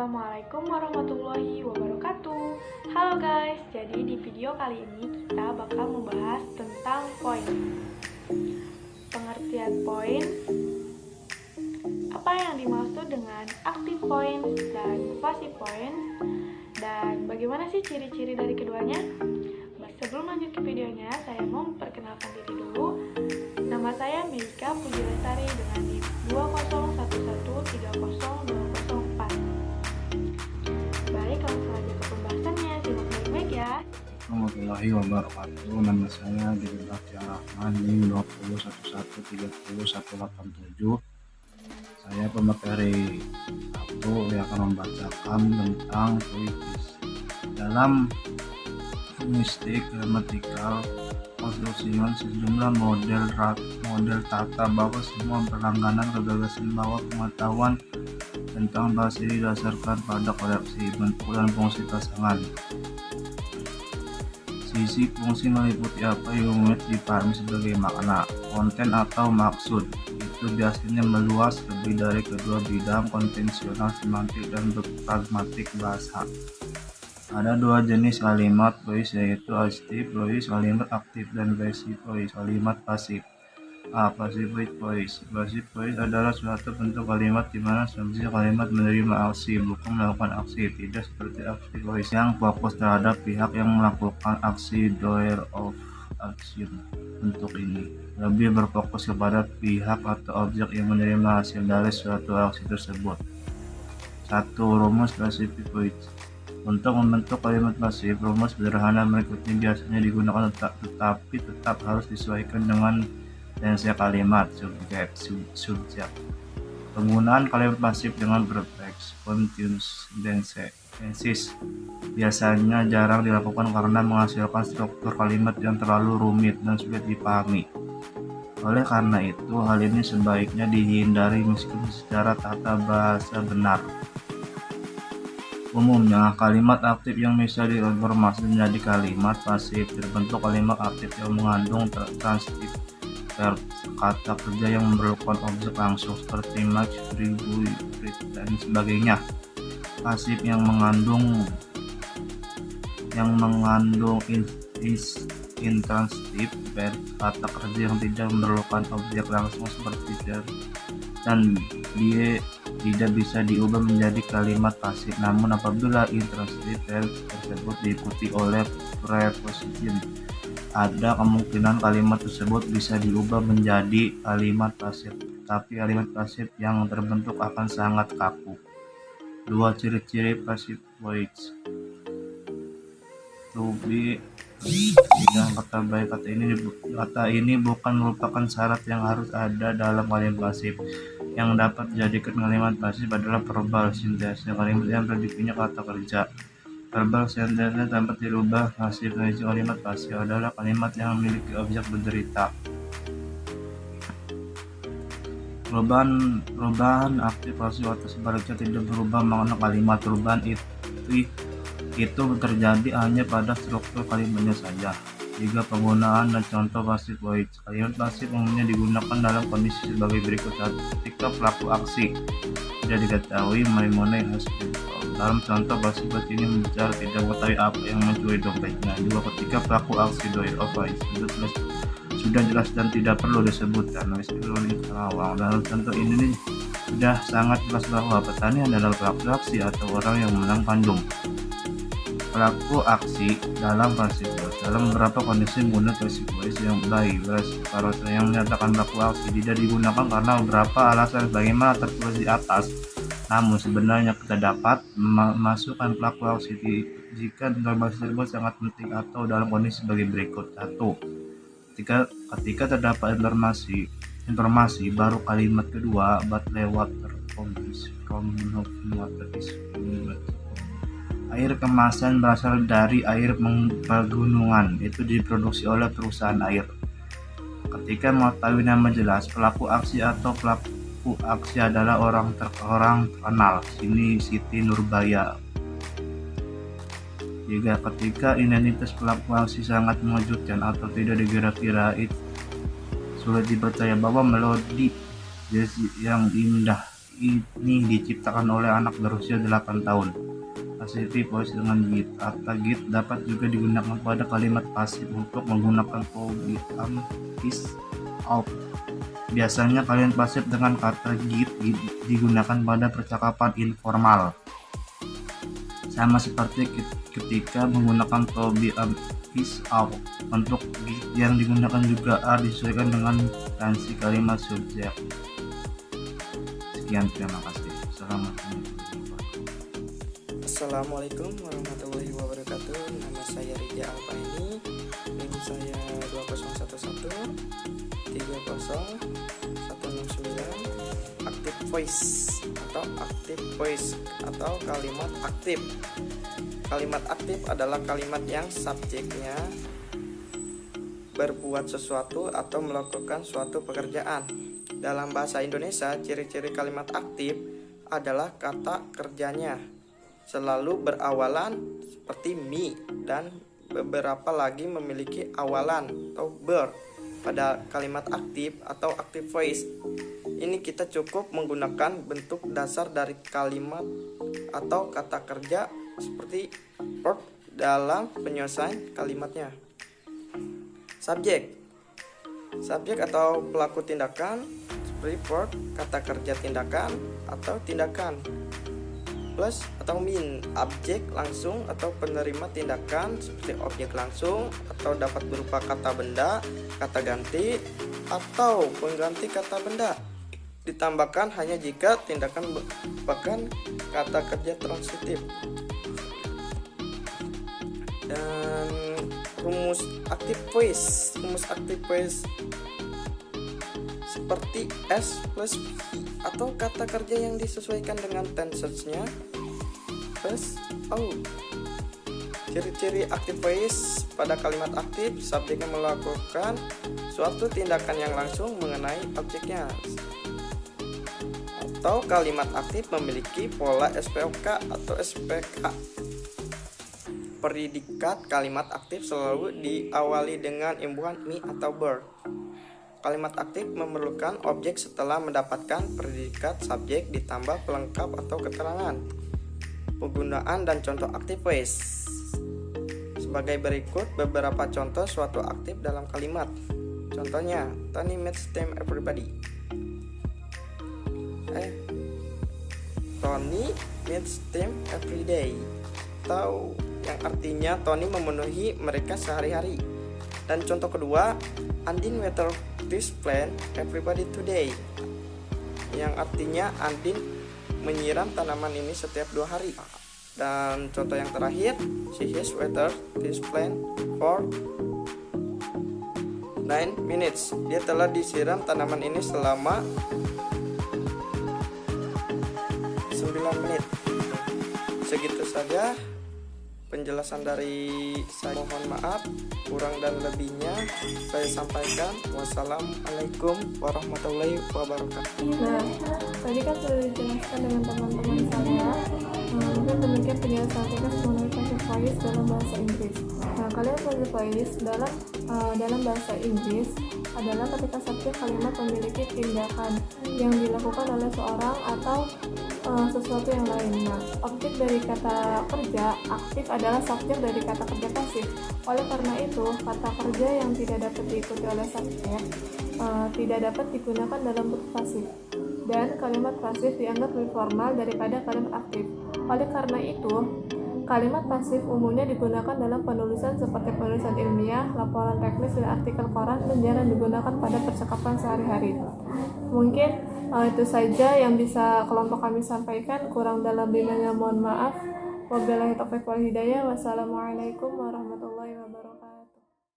Assalamualaikum warahmatullahi wabarakatuh. Halo guys, jadi di video kali ini kita bakal membahas tentang poin. Pengertian poin, apa yang dimaksud dengan active point dan passive point, dan bagaimana sih ciri-ciri dari keduanya? Sebelum lanjut ke videonya, saya mau memperkenalkan diri dulu. Nama saya Meika Puji Lestari dengan NIM 201130204. Baik, langsung aja ke pembahasannya. Simak baik-baik ya. Warahmatullahi wabarakatuh. Nama saya Didi Baktiar Rahman, NIM 201130187. Saya pemateri satu yang akan membacakan tentang puitis. Dalam linguistik gramatikal, konstruksinya sejumlah model tata bahwa semua berlangganan ke gagasan bahwa pengetahuan tentang bahasa didasarkan pada koleksi bentuk dan fungsi pasangan. Sisi fungsi meliputi apa yang umum dipahami sebagai makna, konten atau maksud. Itu biasanya meluas lebih dari kedua bidang konvensional semantik dan pragmatik bahasa. Ada dua jenis kalimat voice, yaitu active voice, kalimat aktif, dan passive voice, kalimat pasif. Passive voice. Passive voice adalah suatu bentuk kalimat di mana subjek kalimat menerima aksi, bukan melakukan aksi, tidak seperti active voice yang fokus terhadap pihak yang melakukan aksi, doer of action. Bentuk ini lebih berfokus kepada pihak atau objek yang menerima hasil dari suatu aksi tersebut. 1. Rumus passive voice. Untuk membentuk kalimat pasif, rumus sederhana berikutnya biasanya digunakan tetapi tetap harus disesuaikan dengan tense kalimat, subjek. Penggunaan kalimat pasif dengan prefix continuous tenses biasanya jarang dilakukan karena menghasilkan struktur kalimat yang terlalu rumit dan sulit dipahami. Oleh karena itu, hal ini sebaiknya dihindari meskipun secara tata bahasa benar. Umumnya, kalimat aktif yang bisa ditransformasi menjadi kalimat pasif terbentuk kalimat aktif yang mengandung transitif verb, kata kerja yang memerlukan objek langsung seperti much, free, dan sebagainya. Pasif yang mengandung intransitif verb, kata kerja yang tidak memerlukan objek langsung seperti verb, dan dia tidak bisa diubah menjadi kalimat pasif. Namun apabila intransitif verb tersebut diikuti oleh preposition, ada kemungkinan kalimat tersebut bisa diubah menjadi kalimat pasif, tapi kalimat pasif yang terbentuk akan sangat kaku. 2. Ciri-ciri passive voice. To be tidak kata baik. Kata ini bukan merupakan syarat yang harus ada dalam kalimat pasif. Yang dapat dijadikan kalimat pasif adalah verbal sintese, kalimat yang terdirinya kata kerja. Verbal sintese dapat dirubah. Hasil dari kalimat pasif adalah kalimat yang memiliki objek berderita. Perubahan aktif pasif atau sebaliknya tidak berubah makna kalimat. Perubahan itu terjadi hanya pada struktur kalimatnya saja. 3. Penggunaan dan contoh passive voice. Kalimat pasif umumnya digunakan dalam kondisi sebagai berikut. 1. Ketika pelaku aksi tidak diketahui mana hasil. Dalam contoh passive voice ini berbicara tidak mengetahui apa yang mencuri dompetnya. 2. Ketika pelaku aksi doer of action sudah jelas dan tidak perlu disebutkan. Dalam contoh ini sudah sangat jelas bahwa petani adalah pelaku aksi atau orang yang menang panjung. Pelaku aksi dalam passive voice. Dalam beberapa kondisi menggunakan passive voice yang baik, yang menyatakan pelaku aksi tidak digunakan karena beberapa alasan bagaimana tertulis di atas. Namun sebenarnya kita dapat memasukkan pelaku aksi jika informasi tersebut sangat penting atau dalam kondisi sebagai berikut. 1. Ketika terdapat informasi baru kalimat kedua but lewat from water is air kemasan berasal dari air pegunungan, itu diproduksi oleh perusahaan air. Ketika mengetahui nama jelas pelaku aksi atau pelaku aksi adalah orang terkenal, Siti Nurbaya. 3. Ketika identitas pelaku aksi sangat mengejutkan atau tidak dikira-kira, sulit dipercaya bahwa melodi yang indah ini diciptakan oleh anak berusia 8 tahun. Pasif voice dengan git. Kata git dapat juga digunakan pada kalimat pasif untuk menggunakan to be is out. Biasanya kalimat pasif dengan kata git digunakan pada percakapan informal. Sama seperti ketika menggunakan to be is out. Untuk git yang digunakan juga disesuaikan dengan tensi kalimat subjek. Sekian, terima kasih. Assalamualaikum warahmatullahi wabarakatuh. Nama saya Ridya Alpaini. NIM saya 2011 30 169. Active voice atau kalimat aktif. Kalimat aktif adalah kalimat yang subjeknya berbuat sesuatu atau melakukan suatu pekerjaan. Dalam bahasa Indonesia, ciri-ciri kalimat aktif adalah kata kerjanya selalu berawalan seperti mi, dan beberapa lagi memiliki awalan atau ber pada kalimat aktif atau active voice. Ini kita cukup menggunakan bentuk dasar dari kalimat atau kata kerja seperti verb dalam penyelesaian kalimatnya. Subjek atau pelaku tindakan seperti verb, kata kerja tindakan atau tindakan. Plus atau min, objek langsung atau penerima tindakan seperti objek langsung atau dapat berupa kata benda, kata ganti, atau pengganti kata benda. Ditambahkan hanya jika tindakan merupakan kata kerja transitif. Dan rumus active voice seperti S plus V atau kata kerja yang disesuaikan dengan tense-nya plus O. Ciri-ciri active voice pada kalimat aktif, subjeknya melakukan suatu tindakan yang langsung mengenai objeknya. Atau kalimat aktif memiliki pola SPOK atau SPK. Predikat kalimat aktif selalu diawali dengan imbuhan mi atau ber. Kalimat aktif memerlukan objek setelah mendapatkan predikat subjek ditambah pelengkap atau keterangan. Penggunaan dan contoh active voice. Sebagai berikut beberapa contoh suatu aktif dalam kalimat. Contohnya, Tony meets them everybody. Tony meets them every day. Atau yang artinya Tony memenuhi mereka sehari-hari. Dan contoh kedua, Andin water this plant everybody today, yang artinya Andin menyiram tanaman ini setiap 2 hari. Dan contoh yang terakhir, she has watered this plant for 9 minutes. Dia telah disiram tanaman ini selama 9 menit. Segitu saja penjelasan dari saya. Mohon maaf kurang dan lebihnya saya sampaikan. Wassalamualaikum warahmatullahi wabarakatuh. Nah, tadi kan sudah dijelaskan dengan teman-teman saya. Mungkin demikian penjelasan kita mengenai passive voice dalam bahasa Inggris. Nah, kalian passive voice dalam bahasa Inggris adalah ketika subjek kalimat memiliki tindakan yang dilakukan oleh seorang atau sesuatu yang lain. Nah, objek dari kata kerja aktif adalah subjek dari kata kerja pasif. Oleh karena itu, kata kerja yang tidak dapat diikuti oleh subjek tidak dapat digunakan dalam bentuk pasif. Dan kalimat pasif dianggap lebih formal daripada kalimat aktif. Oleh karena itu, kalimat pasif umumnya digunakan dalam penulisan seperti penulisan ilmiah, laporan teknis, dan artikel koran, dan jarang digunakan pada percakapan sehari-hari. Mungkin itu saja yang bisa kelompok kami sampaikan. Kurang dan lebihnya mohon maaf. Wabillahi taufiq wal hidayah. Wassalamualaikum warahmatullahi wabarakatuh.